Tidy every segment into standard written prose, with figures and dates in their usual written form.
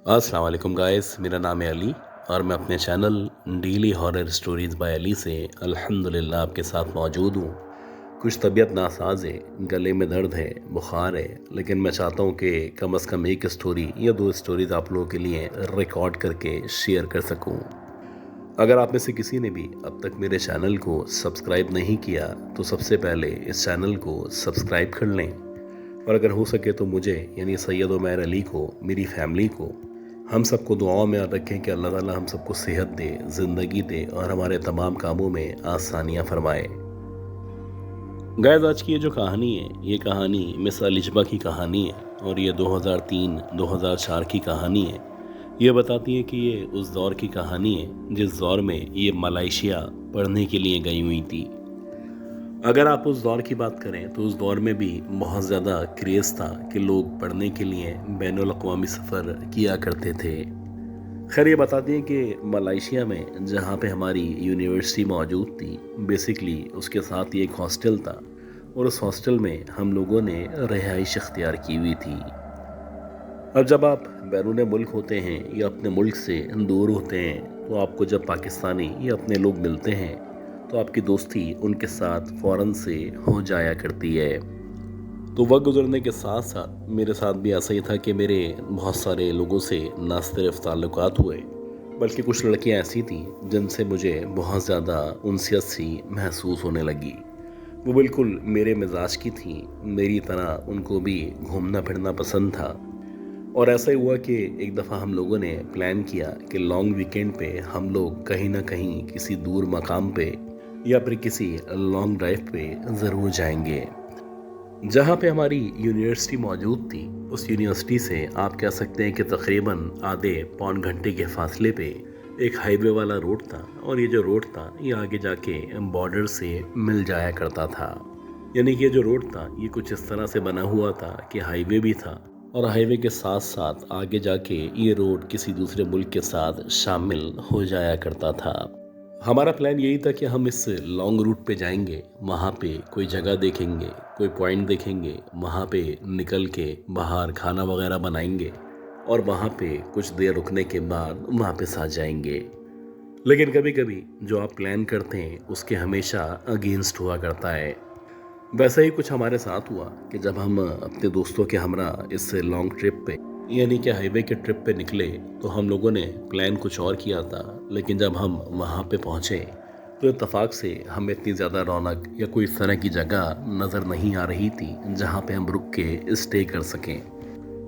अस्सलाम वालेकुम गाइस, मेरा नाम है अली और मैं अपने channel daily horror stories by Ali से अल्हम्दुलिल्लाह आपके साथ मौजूद हूँ। कुछ तबीयत नासाज है, गले में दर्द है, बुखार है, लेकिन मैं चाहता हूँ कि कम से कम एक स्टोरी या दो स्टोरीज़ आप लोगों के लिए रिकॉर्ड करके शेयर कर सकूँ। अगर आप में से किसी ने भी अब तक मेरे चैनल को सब्सक्राइब नहीं किया तो सबसे पहले इस चैनल को सब्सक्राइब कर लें, और अगर हो सके तो मुझे यानी सैयद उमैर अली को, मेरी फैमिली को, हम सबको दुआओं में याद रखें कि अल्लाह ताला हम सबको सेहत दे, ज़िंदगी दे और हमारे तमाम कामों में आसानियाँ फरमाए। गाइस, आज की ये जो कहानी है, ये कहानी मिस अलिजबा की कहानी है और ये 2003-2004 की कहानी है। ये बताती है कि ये उस दौर की कहानी है जिस दौर में ये मलेशिया पढ़ने के लिए गई हुई थी। अगर आप उस दौर की बात करें तो उस दौर में भी बहुत ज़्यादा क्रेज़ था कि लोग पढ़ने के लिए बैनुल अक़वामी सफ़र किया करते थे। खैर, ये बताती हैं कि मलेशिया में जहाँ पे हमारी यूनिवर्सिटी मौजूद थी, बेसिकली उसके साथ ही एक हॉस्टल था और उस हॉस्टल में हम लोगों ने रिहाइश इख्तियार की हुई थी। अब जब आप बैरून मुल्क होते हैं या अपने मुल्क से दूर होते हैं तो आपको जब पाकिस्तानी या अपने लोग मिलते हैं तो आपकी दोस्ती उनके साथ फ़ौरन से हो जाया करती है। तो वक्त गुजरने के साथ साथ मेरे साथ भी ऐसा ही था कि मेरे बहुत सारे लोगों से ना सिर्फ ताल्लुकात हुए, बल्कि कुछ लड़कियां ऐसी थीं जिनसे मुझे बहुत ज़्यादा उनसियत सी महसूस होने लगी। वो बिल्कुल मेरे मिजाज की थीं, मेरी तरह उनको भी घूमना फिरना पसंद था। और ऐसा ही हुआ कि एक दफ़ा हम लोगों ने प्लान किया कि लॉन्ग वीकेंड पे हम लोग कहीं ना कहीं किसी दूर मकाम पे या फिर किसी लॉन्ग ड्राइव पे ज़रूर जाएंगे। जहाँ पे हमारी यूनिवर्सिटी मौजूद थी, उस यूनिवर्सिटी से आप कह सकते हैं कि तकरीबन आधे पौन घंटे के फासले पे एक हाईवे वाला रोड था, और ये जो रोड था ये आगे जाके बॉर्डर से मिल जाया करता था। यानी कि ये जो रोड था ये कुछ इस तरह से बना हुआ था कि हाईवे भी था और हाईवे के साथ साथ आगे जाके ये रोड किसी दूसरे मुल्क के साथ शामिल हो जाया करता था। हमारा प्लान यही था कि हम इस लॉन्ग रूट पे जाएंगे, वहाँ पे कोई जगह देखेंगे, कोई पॉइंट देखेंगे, वहाँ पे निकल के बाहर खाना वगैरह बनाएंगे और वहाँ पे कुछ देर रुकने के बाद वापस आ जाएंगे। लेकिन कभी कभी जो आप प्लान करते हैं उसके हमेशा अगेंस्ट हुआ करता है। वैसा ही कुछ हमारे साथ हुआ कि जब हम अपने दोस्तों के हमरा इस लॉन्ग ट्रिप पे यानी कि हाईवे के ट्रिप पे निकले तो हम लोगों ने प्लान कुछ और किया था, लेकिन जब हम वहाँ पे पहुँचे तो इत्तेफाक से हमें इतनी ज़्यादा रौनक या कोई इस तरह की जगह नज़र नहीं आ रही थी जहाँ पे हम रुक के स्टे कर सकें।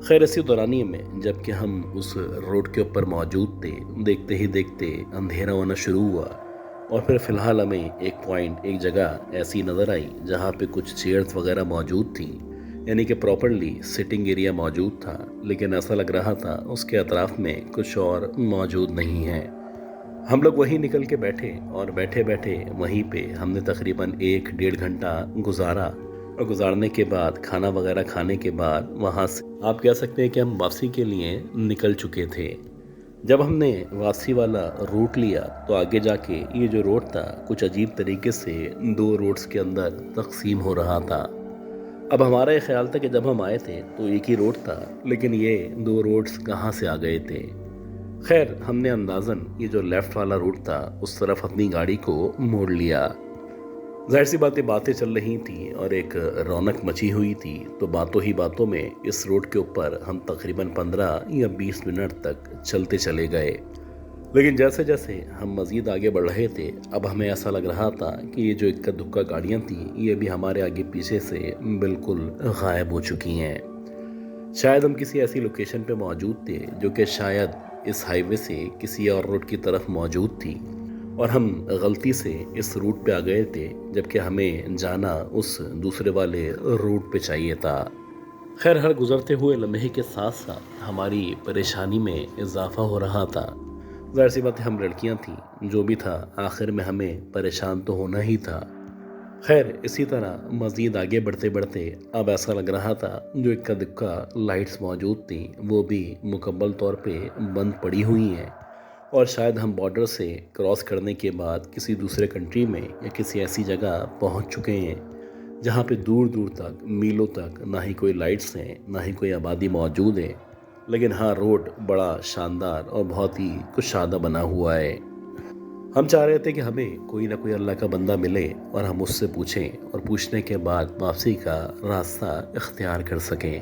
खैर, इसी दौरानिए में जबकि हम उस रोड के ऊपर मौजूद थे, देखते ही देखते अंधेरा होना शुरू हुआ और फिर फ़िलहाल हमें एक जगह ऐसी नज़र आई जहाँ पे कुछ चेयर्स वगैरह मौजूद थी, यानी कि प्रॉपरली सिटिंग एरिया मौजूद था, लेकिन ऐसा लग रहा था उसके अतराफ में कुछ और मौजूद नहीं है। हम लोग वहीं निकल के बैठे और बैठे बैठे वहीं पे हमने तकरीबन 1-1.5 घंटा गुजारा, और गुजारने के बाद खाना वगैरह खाने के बाद वहाँ से आप कह सकते हैं कि हम वापसी के लिए निकल चुके थे। जब हमने वापसी वाला रूट लिया तो आगे जाके ये जो रोड था कुछ अजीब तरीके से दो रोड्स के अंदर तकसीम हो रहा था। अब हमारा ये ख्याल था कि जब हम आए थे तो एक ही रोड था, लेकिन ये दो रोड्स कहाँ से आ गए थे। खैर, हमने अंदाज़न ये जो लेफ़्ट वाला रूट था उस तरफ अपनी गाड़ी को मोड़ लिया। ज़ाहिर सी बातें चल रही थी और एक रौनक मची हुई थी, तो बातों ही बातों में इस रोड के ऊपर हम तकरीबन 15 या 20 मिनट तक चलते चले गए। लेकिन जैसे जैसे हम मज़ीद आगे बढ़ रहे थे, अब हमें ऐसा लग रहा था कि ये जो इक्का दुक्का गाड़ियाँ थीं ये भी हमारे आगे पीछे से बिल्कुल गायब हो चुकी हैं। शायद हम किसी ऐसी लोकेशन पे मौजूद थे जो कि शायद इस हाईवे से किसी और रोड की तरफ मौजूद थी, और हम गलती से इस रूट पे आ गए थे जबकि हमें जाना उस दूसरे वाले रूट पे चाहिए था। खैर, हर गुजरते हुए लम्हे के साथ साथ हमारी परेशानी में इजाफा हो रहा था। ज़ाहिर सी बात है, हम लड़कियां थीं, जो भी था आखिर में हमें परेशान तो होना ही था। खैर, इसी तरह मज़ीद आगे बढ़ते बढ़ते अब ऐसा लग रहा था जो इक्का दुक्का लाइट्स मौजूद थी वो भी मुकम्मल तौर पे बंद पड़ी हुई हैं, और शायद हम बॉर्डर से क्रॉस करने के बाद किसी दूसरे कंट्री में या किसी ऐसी जगह पहुंच चुके हैं जहां पे दूर दूर तक, मीलों तक ना ही कोई लाइट्स हैं, ना ही कोई आबादी मौजूद है। लेकिन हाँ, रोड बड़ा शानदार और बहुत ही कुशादा बना हुआ है। हम चाह रहे थे कि हमें कोई ना कोई अल्लाह का बंदा मिले और हम उससे पूछें और पूछने के बाद वापसी का रास्ता इख्तियार कर सकें।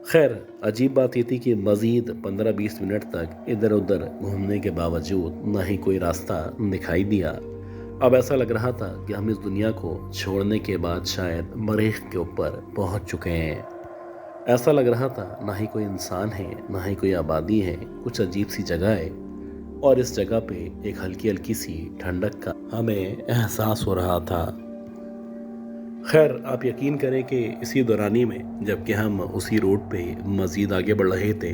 खैर, अजीब बात ये थी कि मज़ीद 15-20 मिनट तक इधर उधर घूमने के बावजूद ना ही कोई रास्ता दिखाई दिया। अब ऐसा लग रहा था कि हम इस दुनिया को छोड़ने के बाद शायद मरीख के ऊपर पहुंच चुके हैं। ऐसा लग रहा था ना ही कोई इंसान है, ना ही कोई आबादी है, कुछ अजीब सी जगह है और इस जगह पे एक हल्की हल्की सी ठंडक का हमें एहसास हो रहा था। खैर, आप यकीन करें कि इसी दौरानी में जबकि हम उसी रोड पे मज़ीद आगे बढ़ रहे थे,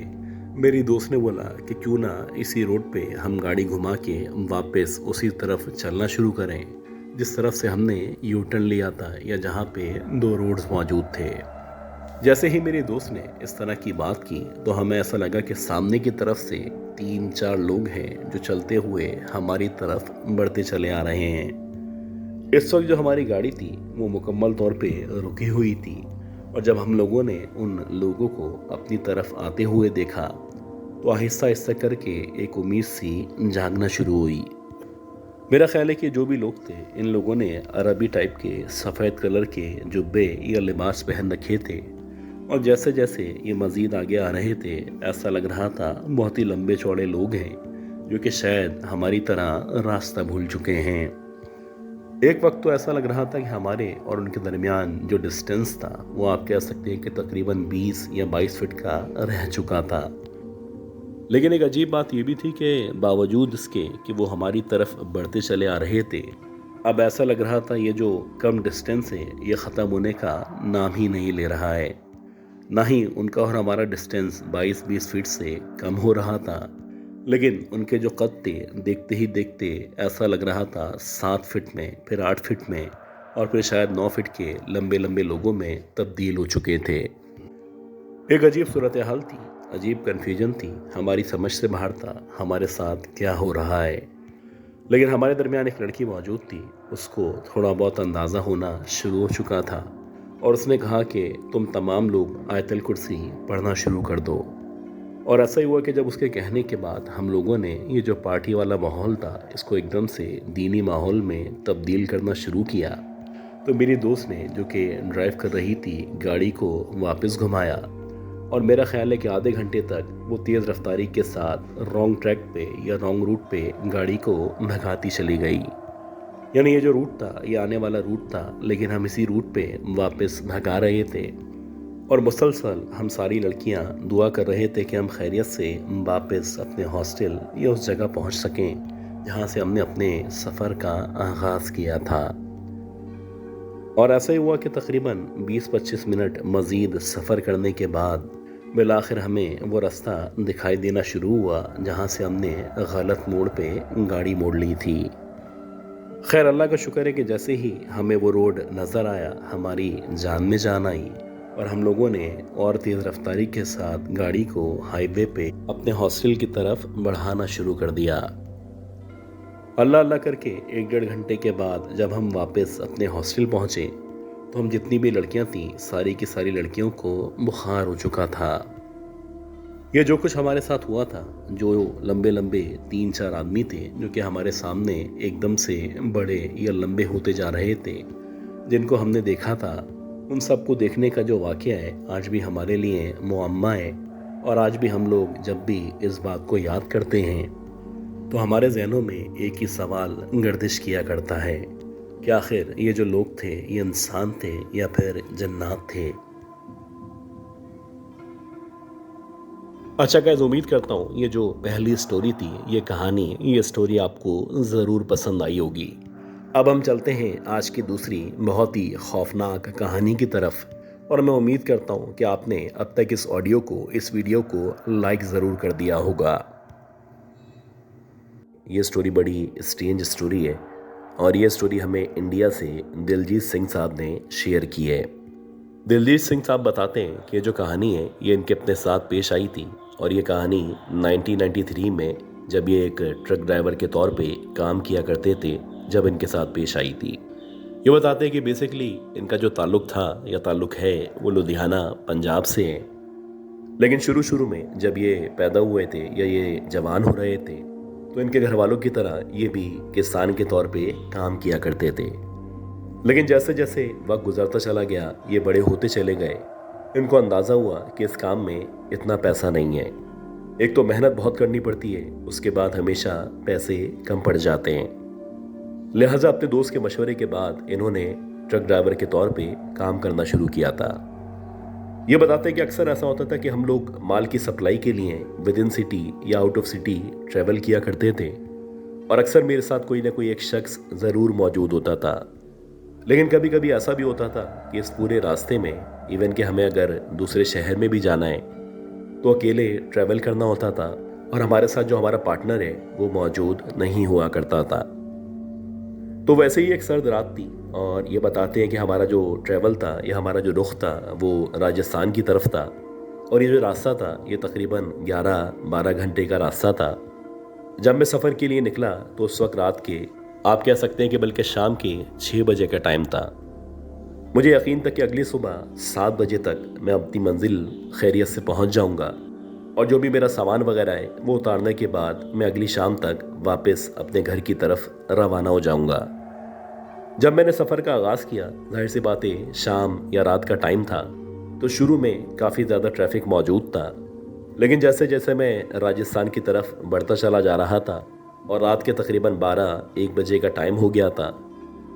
मेरी दोस्त ने बोला कि क्यों ना इसी रोड पे हम गाड़ी घुमा के वापस उसी तरफ चलना शुरू करें जिस तरफ से हमने यू टर्न लिया था या जहाँ पे दो रोड्स मौजूद थे। जैसे ही मेरी दोस्त ने इस तरह की बात की तो हमें ऐसा लगा कि सामने की तरफ से 3-4 लोग हैं जो चलते हुए हमारी तरफ बढ़ते चले आ रहे हैं। इस वक्त जो हमारी गाड़ी थी वो मुकम्मल तौर पे रुकी हुई थी और जब हम लोगों ने उन लोगों को अपनी तरफ आते हुए देखा तो आहिस्ता आहिस्ता करके एक उम्मीद सी जागना शुरू हुई। मेरा ख्याल है कि जो भी लोग थे, इन लोगों ने अरबी टाइप के सफ़ेद कलर के जुब्बे या लिबास पहन रखे थे और जैसे जैसे ये मज़ीद आगे आ रहे थे ऐसा लग रहा था बहुत ही लंबे चौड़े लोग हैं जो कि शायद हमारी तरह रास्ता भूल चुके हैं। एक वक्त तो ऐसा लग रहा था कि हमारे और उनके दरमियान जो डिस्टेंस था वो आप कह सकते हैं कि तकरीबन 20 या 22 फीट का रह चुका था। लेकिन एक अजीब बात ये भी थी कि बावजूद इसके कि वो हमारी तरफ बढ़ते चले आ रहे थे, अब ऐसा लग रहा था ये जो कम डिस्टेंस है ये ख़त्म होने का नाम ही नहीं ले रहा है। ना ही उनका और हमारा डिस्टेंस 22-20 फीट से कम हो रहा था, लेकिन उनके जो कद थे देखते ही देखते ऐसा लग रहा था 7 फीट में, फिर 8 फीट में और फिर शायद 9 फीट के लंबे लंबे लोगों में तब्दील हो चुके थे। एक अजीब सूरत हाल थी, अजीब कन्फ्यूजन थी, हमारी समझ से बाहर था हमारे साथ क्या हो रहा है। लेकिन हमारे दरमियान एक लड़की मौजूद थी, उसको थोड़ा बहुत अंदाज़ा होना शुरू हो चुका था और उसने कहा कि तुम तमाम लोग आयतल कुर्सी पढ़ना शुरू कर दो। और ऐसा ही हुआ कि जब उसके कहने के बाद हम लोगों ने ये जो पार्टी वाला माहौल था इसको एकदम से दीनी माहौल में तब्दील करना शुरू किया, तो मेरी दोस्त ने जो कि ड्राइव कर रही थी गाड़ी को वापस घुमाया और मेरा ख्याल है कि आधे घंटे तक वो तेज़ रफ्तारी के साथ रॉन्ग ट्रैक पे या रॉन्ग रूट पे गाड़ी को भगाती चली गई। यानी ये जो रूट था ये आने वाला रूट था, लेकिन हम इसी रूट पे वापस भगा रहे थे और मुसलसल हम सारी लड़कियां दुआ कर रहे थे कि हम खैरियत से वापस अपने हॉस्टल या उस जगह पहुंच सकें जहां से हमने अपने सफ़र का आगाज़ किया था। और ऐसा ही हुआ कि तकरीबन 20-25 मिनट मज़ीद सफ़र करने के बाद बिलाखिर हमें वो रास्ता दिखाई देना शुरू हुआ जहां से हमने गलत मोड़ पे गाड़ी मोड़ ली थी। खैर, अल्लाह का शुक्र है कि जैसे ही हमें वो रोड नज़र आया हमारी जान में जान आई और हम लोगों ने और तेज़ रफ्तारी के साथ गाड़ी को हाईवे पे अपने हॉस्टल की तरफ बढ़ाना शुरू कर दिया। अल्लाह अल्लाह करके 1-1.5 घंटे के बाद जब हम वापस अपने हॉस्टल पहुँचे तो हम जितनी भी लड़कियां थीं सारी की सारी लड़कियों को बुखार हो चुका था। ये जो कुछ हमारे साथ हुआ था, जो लंबे लंबे 3-4 आदमी थे जो कि हमारे सामने एकदम से बड़े या लंबे होते जा रहे थे, जिनको हमने देखा था, उन सबको देखने का जो वाक़या है आज भी हमारे लिए मुअम्मा है। और आज भी हम लोग जब भी इस बात को याद करते हैं तो हमारे ज़हनों में एक ही सवाल गर्दिश किया करता है कि आखिर ये जो लोग थे ये इंसान थे या फिर जन्नात थे। अच्छा गाइस, उम्मीद करता हूँ ये जो पहली स्टोरी थी, ये कहानी, ये स्टोरी आपको ज़रूर पसंद आई होगी। अब हम चलते हैं आज की दूसरी बहुत ही खौफनाक कहानी की तरफ और मैं उम्मीद करता हूँ कि आपने अब तक इस ऑडियो को, इस वीडियो को लाइक ज़रूर कर दिया होगा। ये स्टोरी बड़ी स्ट्रेंज स्टोरी है और ये स्टोरी हमें इंडिया से दिलजीत सिंह साहब ने शेयर की है। दिलजीत सिंह साहब बताते हैं कि ये जो कहानी है ये इनके अपने साथ पेश आई थी और ये कहानी 1993 में जब ये एक ट्रक ड्राइवर के तौर पे काम किया करते थे जब इनके साथ पेश आई थी। ये बताते हैं कि बेसिकली इनका जो ताल्लुक़ था या ताल्लुक़ है वो लुधियाना पंजाब से है लेकिन शुरू में जब ये पैदा हुए थे या ये जवान हो रहे थे तो इनके घर वालों की तरह ये भी किसान के तौर पे काम किया करते थे। लेकिन जैसे जैसे वक्त गुजरता चला गया, ये बड़े होते चले गए, इनको अंदाज़ा हुआ कि इस काम में इतना पैसा नहीं है। एक तो मेहनत बहुत करनी पड़ती है, उसके बाद हमेशा पैसे कम पड़ जाते हैं। लिहाजा अपने दोस्त के मशवरे के बाद इन्होंने ट्रक ड्राइवर के तौर पे काम करना शुरू किया था। ये बताते हैं कि अक्सर ऐसा होता था कि हम लोग माल की सप्लाई के लिए विद इन सिटी या आउट ऑफ सिटी ट्रैवल किया करते थे और अक्सर मेरे साथ कोई ना कोई एक शख्स ज़रूर मौजूद होता था। लेकिन कभी कभी ऐसा भी होता था कि इस पूरे रास्ते में इवन कि हमें अगर दूसरे शहर में भी जाना है तो अकेले ट्रैवल करना होता था और हमारे साथ जो हमारा पार्टनर है वो मौजूद नहीं हुआ करता था। तो वैसे ही एक सर्द रात थी और ये बताते हैं कि हमारा जो ट्रैवल था या हमारा जो रुख था वो राजस्थान की तरफ था और ये जो रास्ता था ये तकरीबन 11-12 घंटे का रास्ता था। जब मैं सफ़र के लिए निकला तो उस वक्त रात के, आप कह सकते हैं कि बल्कि शाम के 6 बजे का टाइम था। मुझे यकीन था कि अगली सुबह 7 बजे तक मैं अपनी मंजिल खैरियत से पहुंच जाऊंगा और जो भी मेरा सामान वगैरह है वो उतारने के बाद मैं अगली शाम तक वापस अपने घर की तरफ रवाना हो जाऊंगा। जब मैंने सफ़र का आगाज़ किया, जाहिर सी बातें शाम या रात का टाइम था तो शुरू में काफ़ी ज़्यादा ट्रैफिक मौजूद था। लेकिन जैसे जैसे मैं राजस्थान की तरफ बढ़ता चला जा रहा था और रात के तकरीबन 12-1 बजे का टाइम हो गया था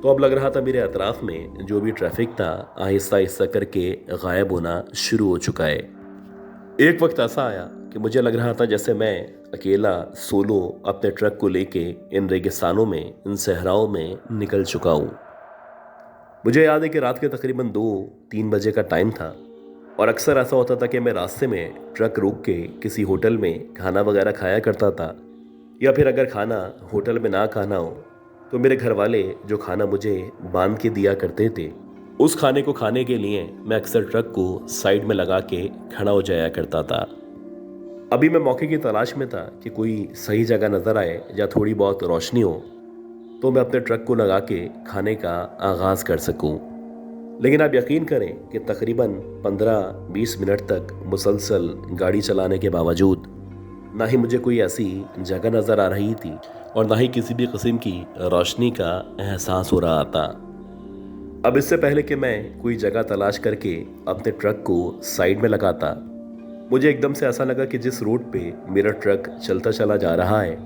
तो अब लग रहा था मेरे अतराफ़ में जो भी ट्रैफिक था आहिस्ता आहिस्ता करके गायब होना शुरू हो चुका है। एक वक्त ऐसा आया कि मुझे लग रहा था जैसे मैं अकेला सोलो अपने ट्रक को लेके इन रेगिस्तानों में, इन सहराओं में निकल चुका हूँ। मुझे याद है कि रात के तकरीबन 2-3 बजे का टाइम था और अक्सर ऐसा होता था कि मैं रास्ते में ट्रक रोक के किसी होटल में खाना वगैरह खाया करता था या फिर अगर खाना होटल में ना खाना हो तो मेरे घर वाले जो खाना मुझे बांध के दिया करते थे उस खाने को खाने के लिए मैं अक्सर ट्रक को साइड में लगा के खड़ा हो जाया करता था। अभी मैं मौके की तलाश में था कि कोई सही जगह नज़र आए या थोड़ी बहुत रोशनी हो तो मैं अपने ट्रक को लगा के खाने का आगाज़ कर सकूं। लेकिन आप यकीन करें कि तकरीबन 15-20 मिनट तक मुसलसल गाड़ी चलाने के बावजूद ना ही मुझे कोई ऐसी जगह नज़र आ रही थी और ना ही किसी भी किस्म की रोशनी का एहसास हो रहा था। अब इससे पहले कि मैं कोई जगह तलाश करके अपने ट्रक को साइड में लगाता, मुझे एकदम से ऐसा लगा कि जिस रोड पे मेरा ट्रक चलता चला जा रहा है,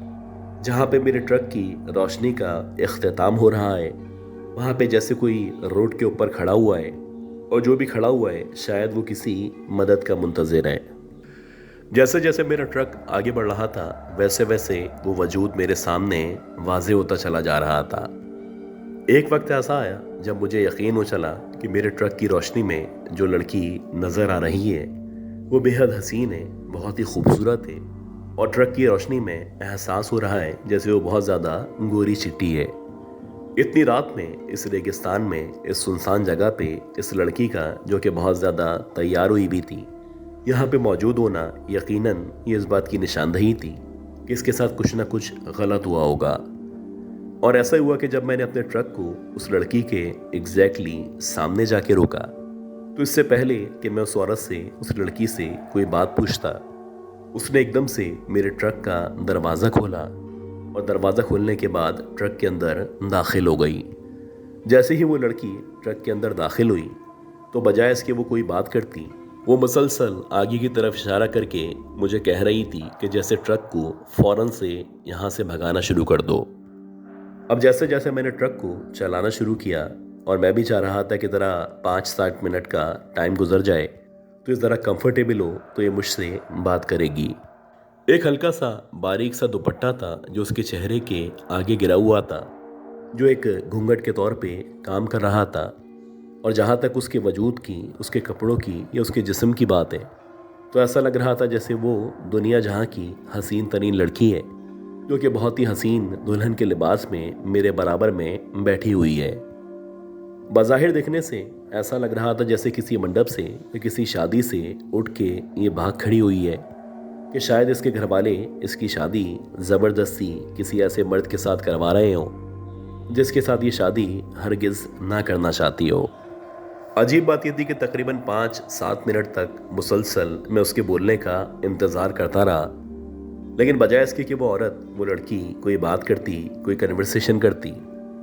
जहाँ पे मेरे ट्रक की रोशनी का इख्तिताम हो रहा है, वहाँ पे जैसे कोई रोड के ऊपर खड़ा हुआ है और जो भी खड़ा हुआ है शायद वो किसी मदद का मुंतज़िर है। जैसे जैसे मेरा ट्रक आगे बढ़ रहा था वैसे वैसे वो वजूद मेरे सामने वाज़े होता चला जा रहा था। एक वक्त ऐसा आया जब मुझे यकीन हो चला कि मेरे ट्रक की रोशनी में जो लड़की नज़र आ रही है वो बेहद हसीन है, बहुत ही खूबसूरत है और ट्रक की रोशनी में एहसास हो रहा है जैसे वो बहुत ज़्यादा गोरी चिट्टी है। इतनी रात में इस रेगिस्तान में इस सुनसान जगह पे इस लड़की का जो कि बहुत ज़्यादा तैयार हुई भी थी यहाँ पे मौजूद होना यकीनन ये इस बात की निशानदही थी कि इसके साथ कुछ ना कुछ गलत हुआ होगा। और ऐसा हुआ कि जब मैंने अपने ट्रक को उस लड़की के एग्जैक्टली सामने जाके रोका तो इससे पहले कि मैं उस औरत से, उस लड़की से कोई बात पूछता, उसने एकदम से मेरे ट्रक का दरवाज़ा खोला और दरवाज़ा खोलने के बाद ट्रक के अंदर दाखिल हो गई। जैसे ही वो लड़की ट्रक के अंदर दाखिल हुई तो बजाय इसके वो कोई बात करती, वो मुसलसल आगे की तरफ इशारा करके मुझे कह रही थी कि जैसे ट्रक को फ़ौरन से यहाँ से भगाना शुरू कर दो। अब जैसे जैसे मैंने ट्रक को चलाना शुरू किया और मैं भी चाह रहा था कि ज़रा 5-7 मिनट का टाइम गुजर जाए तो इस ज़रा कंफर्टेबल हो तो ये मुझसे बात करेगी। एक हल्का सा बारीक सा दुपट्टा था जो उसके चेहरे के आगे गिरा हुआ था, जो एक घूंघट के तौर पे काम कर रहा था। और जहाँ तक उसके वजूद की, उसके कपड़ों की या उसके जिस्म की बात है तो ऐसा लग रहा था जैसे वो दुनिया जहाँ की हसीन तरीन लड़की है जो कि बहुत ही हसीन दुल्हन के लिबास में मेरे बराबर में बैठी हुई है। बज़ाहिर देखने से ऐसा लग रहा था जैसे किसी मंडप से या किसी शादी से उठ के ये भाग खड़ी हुई है कि शायद इसके घर वाले इसकी शादी ज़बरदस्ती किसी ऐसे मर्द के साथ करवा रहे हों जिसके साथ ये शादी हरगिज़ ना करना चाहती हो। عجیب بات یہ تھی کہ تقریباً 5-7 منٹ تک مسلسل میں اس کے بولنے کا انتظار کرتا رہا، لیکن بجائے اس کے کہ وہ عورت، وہ لڑکی کوئی بات کرتی، کوئی کنورسیشن کرتی،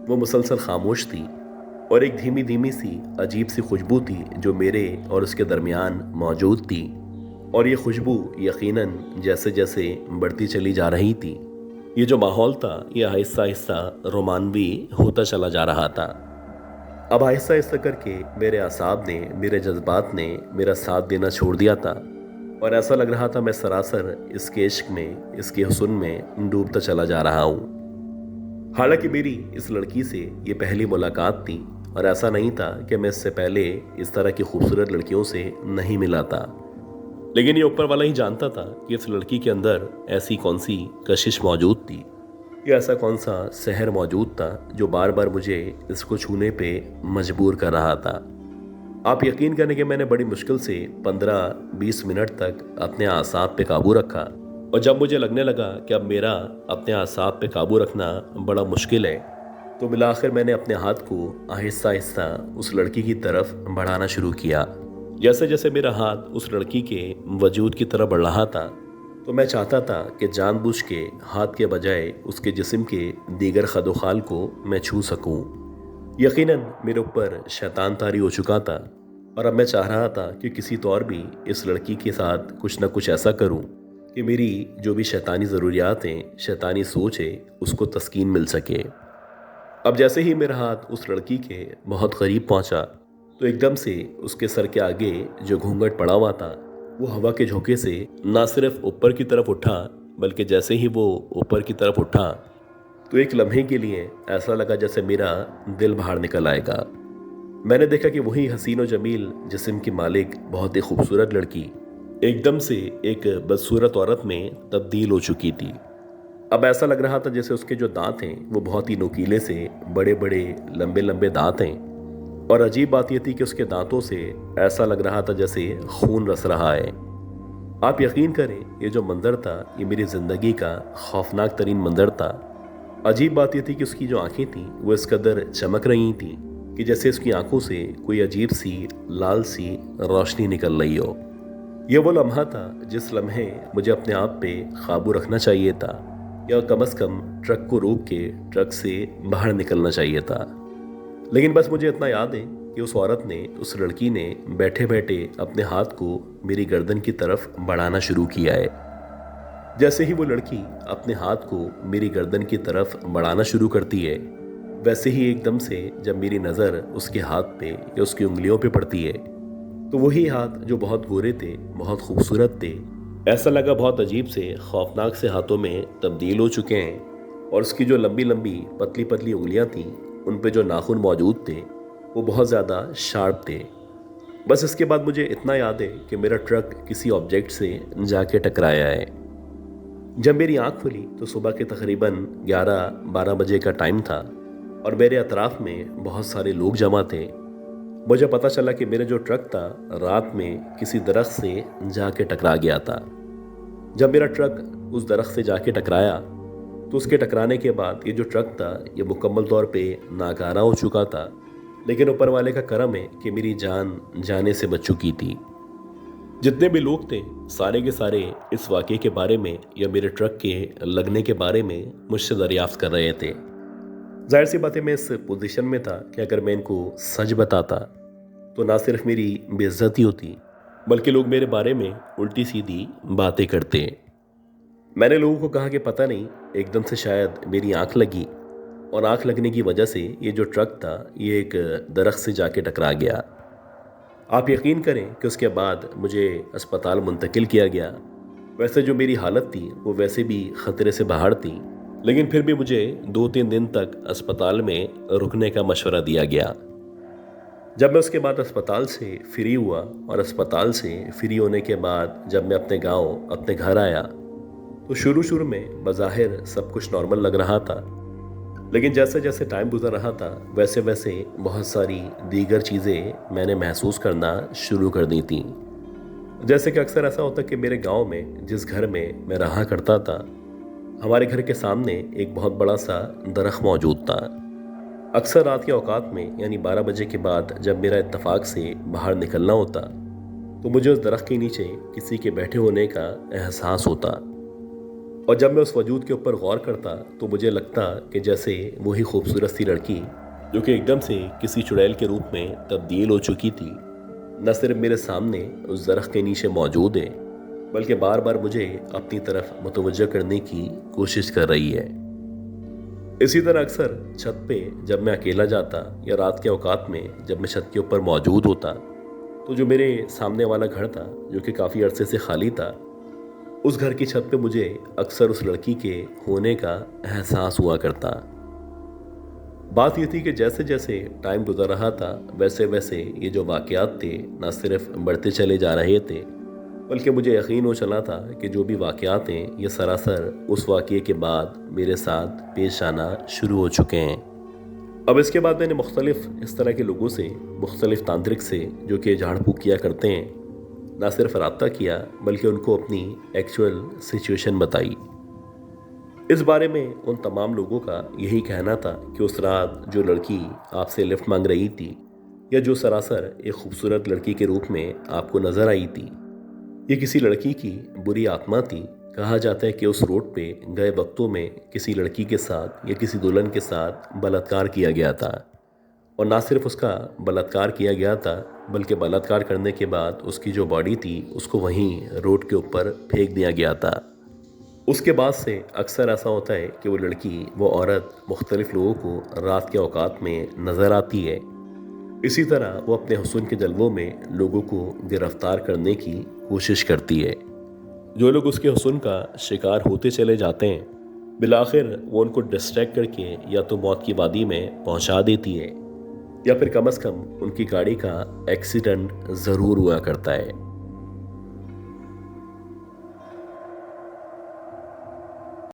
وہ مسلسل خاموش تھی، اور ایک دھیمی دھیمی سی عجیب سی خوشبو تھی جو میرے اور اس کے درمیان موجود تھی، اور یہ خوشبو یقیناً جیسے جیسے بڑھتی چلی جا رہی تھی، یہ جو ماحول تھا یہ آہستہ آہستہ رومانوی ہوتا چلا جا رہا تھا۔ اب آہستہ آہستہ کر کے میرے اعصاب نے، میرے جذبات نے میرا ساتھ دینا چھوڑ دیا تھا، اور ایسا لگ رہا تھا میں سراسر اس کے عشق میں، اس کے حسن میں ڈوبتا چلا جا رہا ہوں۔ حالانکہ میری اس لڑکی سے یہ پہلی ملاقات تھی، اور ایسا نہیں تھا کہ میں اس سے پہلے اس طرح کی خوبصورت لڑکیوں سے نہیں ملا تھا، لیکن یہ اوپر والا ہی جانتا تھا کہ اس لڑکی کے اندر ایسی کون سی کشش موجود تھی، یہ ایسا کون سا سحر موجود تھا جو بار بار مجھے اس کو چھونے پہ مجبور کر رہا تھا۔ آپ یقین کریں کہ میں نے بڑی مشکل سے 15-20 منٹ تک اپنے اعصاب پہ قابو رکھا، اور جب مجھے لگنے لگا کہ اب میرا اپنے اعصاب پہ قابو رکھنا بڑا مشکل ہے، تو بالآخر میں نے اپنے ہاتھ کو آہستہ آہستہ اس لڑکی کی طرف بڑھانا شروع کیا۔ جیسے جیسے میرا ہاتھ اس لڑکی کے وجود کی طرف بڑھ رہا تھا، تو میں چاہتا تھا کہ جان بوجھ کے ہاتھ کے بجائے اس کے جسم کے دیگر خد و خال کو میں چھو سکوں۔ یقیناً میرے اوپر شیطان طاری ہو چکا تھا، اور اب میں چاہ رہا تھا کہ کسی طور بھی اس لڑکی کے ساتھ کچھ نہ کچھ ایسا کروں کہ میری جو بھی شیطانی ضروریات ہیں، شیطانی سوچ ہے، اس کو تسکین مل سکے۔ اب جیسے ہی میرا ہاتھ اس لڑکی کے بہت قریب پہنچا، تو ایک دم سے اس کے سر کے آگے جو گھونگھٹ پڑا ہوا تھا، وہ ہوا کے جھونکے سے نہ صرف اوپر کی طرف اٹھا، بلکہ جیسے ہی وہ اوپر کی طرف اٹھا تو ایک لمحے کے لیے ایسا لگا جیسے میرا دل باہر نکل آئے گا۔ میں نے دیکھا کہ وہی حسین و جمیل جسم کی مالک، بہت ہی خوبصورت لڑکی ایک دم سے ایک بدصورت عورت میں تبدیل ہو چکی تھی۔ اب ایسا لگ رہا تھا جیسے اس کے جو دانت ہیں وہ بہت ہی نوکیلے سے بڑے بڑے لمبے لمبے دانت ہیں، اور عجیب بات یہ تھی کہ اس کے دانتوں سے ایسا لگ رہا تھا جیسے خون رس رہا ہے۔ آپ یقین کریں، یہ جو منظر تھا یہ میری زندگی کا خوفناک ترین منظر تھا۔ عجیب بات یہ تھی کہ اس کی جو آنکھیں تھیں وہ اس قدر چمک رہی تھیں کہ جیسے اس کی آنکھوں سے کوئی عجیب سی لال سی روشنی نکل رہی ہو۔ یہ وہ لمحہ تھا جس لمحے مجھے اپنے آپ پہ قابو رکھنا چاہیے تھا، یا کم از کم ٹرک کو روک کے ٹرک سے باہر نکلنا چاہیے تھا۔ لیکن بس مجھے اتنا یاد ہے کہ اس عورت نے، اس لڑکی نے بیٹھے بیٹھے اپنے ہاتھ کو میری گردن کی طرف بڑھانا شروع کیا ہے۔ جیسے ہی وہ لڑکی اپنے ہاتھ کو میری گردن کی طرف بڑھانا شروع کرتی ہے، ویسے ہی ایک دم سے جب میری نظر اس کے ہاتھ پہ یا اس کی انگلیوں پہ پڑتی ہے، تو وہی ہاتھ جو بہت گورے تھے، بہت خوبصورت تھے، ایسا لگا بہت عجیب سے خوفناک سے ہاتھوں میں تبدیل ہو چکے ہیں، اور اس کی جو لمبی لمبی پتلی پتلی انگلیاں تھیں، ان پہ جو ناخن موجود تھے وہ بہت زیادہ شارپ تھے۔ بس اس کے بعد مجھے اتنا یاد ہے کہ میرا ٹرک کسی آبجیکٹ سے جا کے ٹکرایا ہے۔ جب میری آنکھ کھلی تو صبح کے تقریباً 11-12 بجے کا ٹائم تھا، اور میرے اطراف میں بہت سارے لوگ جمع تھے۔ مجھے پتہ چلا کہ میرا جو ٹرک تھا رات میں کسی درخت سے جا کے ٹکرا گیا تھا۔ جب میرا ٹرک اس درخت سے جا کے ٹکرایا تو اس کے ٹکرانے کے بعد یہ جو ٹرک تھا یہ مکمل طور پہ ناکارہ ہو چکا تھا، لیکن اوپر والے کا کرم ہے کہ میری جان جانے سے بچ چکی تھی۔ جتنے بھی لوگ تھے سارے کے سارے اس واقعے کے بارے میں یا میرے ٹرک کے لگنے کے بارے میں مجھ سے دریافت کر رہے تھے۔ ظاہر سی بات ہے، میں اس پوزیشن میں تھا کہ اگر میں ان کو سچ بتاتا تو نہ صرف میری بے عزتی ہوتی، بلکہ لوگ میرے بارے میں الٹی سیدھی باتیں کرتے۔ میں نے لوگوں کو کہا کہ پتہ نہیں، ایک دم سے شاید میری آنکھ لگی، اور آنکھ لگنے کی وجہ سے یہ جو ٹرک تھا یہ ایک درخت سے جا کے ٹکرا گیا۔ آپ یقین کریں کہ اس کے بعد مجھے اسپتال منتقل کیا گیا۔ ویسے جو میری حالت تھی وہ ویسے بھی خطرے سے باہر تھی، لیکن پھر بھی مجھے 2-3 دن تک اسپتال میں رکنے کا مشورہ دیا گیا۔ جب میں اس کے بعد اسپتال سے فری ہوا، اور اسپتال سے فری ہونے کے بعد جب میں اپنے گاؤں، اپنے گھر آیا، تو شروع میں بظاہر سب کچھ نارمل لگ رہا تھا، لیکن جیسے جیسے ٹائم گزر رہا تھا ویسے ویسے بہت ساری دیگر چیزیں میں نے محسوس کرنا شروع کر دی تھیں۔ جیسے کہ اکثر ایسا ہوتا کہ میرے گاؤں میں جس گھر میں میں رہا کرتا تھا، ہمارے گھر کے سامنے ایک بہت بڑا سا درخت موجود تھا، अक्सर रात के औकात में यानी 12 बजे के बाद जब मेरा इत्तेफाक से बाहर निकलना होता तो मुझे उस दरख्त के नीचे किसी के बैठे होने का एहसास होता, और जब मैं उस वजूद के ऊपर गौर करता तो मुझे लगता कि जैसे वही खूबसूरत सी लड़की जो कि एकदम से किसी चुड़ैल के रूप में तब्दील हो चुकी थी, न सिर्फ मेरे सामने उस दरख्त के नीचे मौजूद है बल्कि बार बार मुझे अपनी तरफ मुतवज्जह करने की कोशिश कर रही है। इसी तरह अक्सर छत पे जब मैं अकेला जाता या रात के औकात में जब मैं छत के ऊपर मौजूद होता तो जो मेरे सामने वाला घर था जो कि काफ़ी अरसे से खाली था, उस घर की छत पे मुझे अक्सर उस लड़की के होने का एहसास हुआ करता। बात ये थी कि जैसे जैसे टाइम गुजर रहा था वैसे वैसे ये जो वाक़यात थे न सिर्फ बढ़ते चले जा रहे थे बल्कि मुझे यकीन हो चला था कि जो भी वाक़यात हैं ये सरासर उस वाक़ये के बाद मेरे साथ पेश आना शुरू हो चुके हैं। अब इसके बाद मैंने मुख्तलिफ इस तरह के लोगों से, मुख्तलिफ तांत्रिक से जो कि झाड़ फूक किया करते हैं, ना सिर्फ रब्ता किया बल्कि उनको अपनी एक्चुअल सिचुएशन बताई। इस बारे में उन तमाम लोगों का यही कहना था कि उस रात जो लड़की आपसे लिफ्ट मांग रही थी या जो सरासर एक खूबसूरत लड़की के रूप में आपको नज़र आई थी, ये किसी लड़की की बुरी आत्मा थी। कहा जाता है कि उस रोड पे गए वक्तों में किसी लड़की के साथ या किसी दुल्हन के साथ बलात्कार किया गया था, और ना सिर्फ उसका बलात्कार किया गया था बल्कि बलात्कार करने के बाद उसकी जो बॉडी थी उसको वहीं रोड के ऊपर फेंक दिया गया था। उसके बाद से अक्सर ऐसा होता है कि वो लड़की, वो औरत मुख्तलिफ लोगों को रात के औकात में नज़र आती है। इसी तरह वो अपने हुस्न के जलवों में लोगों को गिरफ्तार करने की कोशिश करती है। जो लोग उसके हुस्न का शिकार होते चले जाते हैं, बिलाखिर वो उनको डिस्ट्रैक्ट करके या तो मौत की वादी में पहुंचा देती है या फिर कम से कम उनकी गाड़ी का एक्सीडेंट ज़रूर हुआ करता है।